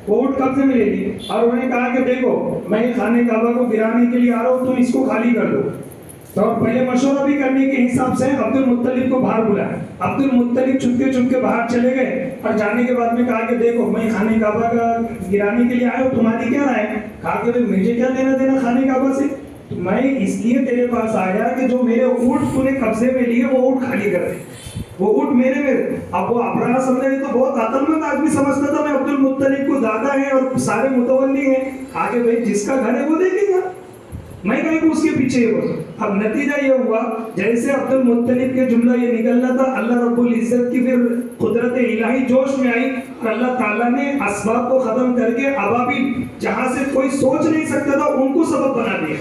وہ اونٹ قبضے میں لے لی اور انہوں نے کہا کہ دیکھو میں خانہ کعبہ کو گرانے کے لیے آ رہا ہوں، تم اس کو خالی کر دو. تو پہلے مشورہ بھی کرنے کے حساب سے عبد المطلب کو باہر بلایا. عبد المطلب چپ کے باہر چلے گئے اور جانے کے بعد میں کہا کہ دیکھو میں خانہ کعبہ کا گرانے کے لیے آیا ہوں، تمہاری کیا رائے ہے؟ کہا کہ مجھے کیا لینا دینا خانہ کعبہ سے، میں اس لیے تیرے پاس آیا کہ جو میرے اونٹ تو نے قبضے میں لیے وہ اونٹ خالی کر دے، وہ اونٹ میرے. اب وہ ابراہ سمجھا تو بہت عقل مند آدمی سمجھتا تھا میں عبد المطلب کو دادا ہے اور سارے متولی ہیں، آگے بھائی جس کا گھر ہے وہ دیکھے گا، میں کہیں کہ اس کے پیچھے ہو. اب نتیجہ یہ ہوا جیسے عبد المطلب کے جملہ یہ نکلنا تھا، اللہ رب العزت کی پھر قدرت الہی جوش میں آئی اور اللہ تعالیٰ نے اسباب کو ختم کر کے ابابیل جہاں سے کوئی سوچ نہیں سکتا تھا ان کو سبب بنا دیا.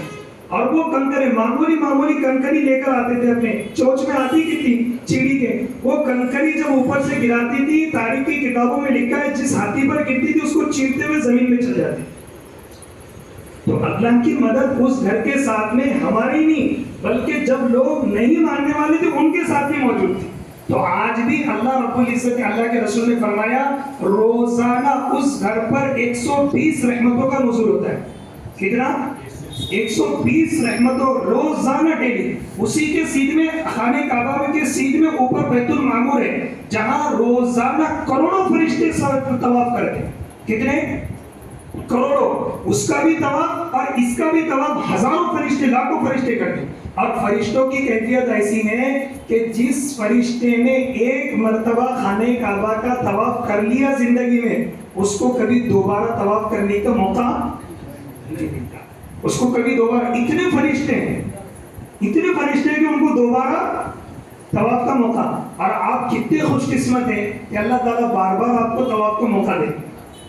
اور وہ کنکرے معمولی کنکری لے کر آتے تھے، اپنے چوچ میں آتی کی تھی چیڑی کے، وہ کنکری جب اوپر سے گراتی تھی تاریخ کی کتابوں میں لکھا ہے جس ہاتھی پر گرتی تھی اس کو چیرتے ہوئے زمین میں چل جاتی. تو اللہ کی مدد اس گھر کے ساتھ میں ہماری نہیں بلکہ جب لوگ نہیں ماننے والے تھے ان کے ساتھ ہی موجود تھی. تو آج بھی اللہ رب العزت اللہ کے رسول نے فرمایا روزانہ اس گھر پر 120 رحمتوں کا نزول ہوتا ہے. کتنا؟ 120 رحمتوں روزانہ ڈیلی. اسی کے سیدھ میں خانہ کعبہ کے سیدھ میں اوپر بیت المعمور ہے جہاں روزانہ کروڑوں فرشتے طواف کرتے ہیں. کتنے؟ کروڑوں. اس کا بھی طواف اور اس کا بھی طواف ہزاروں فرشتے لاکھوں فرشتے کرتے ہیں. اور فرشتوں کی کیفیت ایسی ہے کہ جس فرشتے نے ایک مرتبہ خانہ کعبہ کا طواف کر لیا زندگی میں اس کو کبھی دوبارہ طواف کرنے کا موقع نہیں ملتا. اس کو کبھی دوبارہ، اتنے فرشتے ہیں کہ ان کو دوبارہ طواف کا موقع. اور آپ کتنے خوش قسمت ہیں کہ اللہ تعالیٰ بار بار آپ کو طواف کا موقع دے.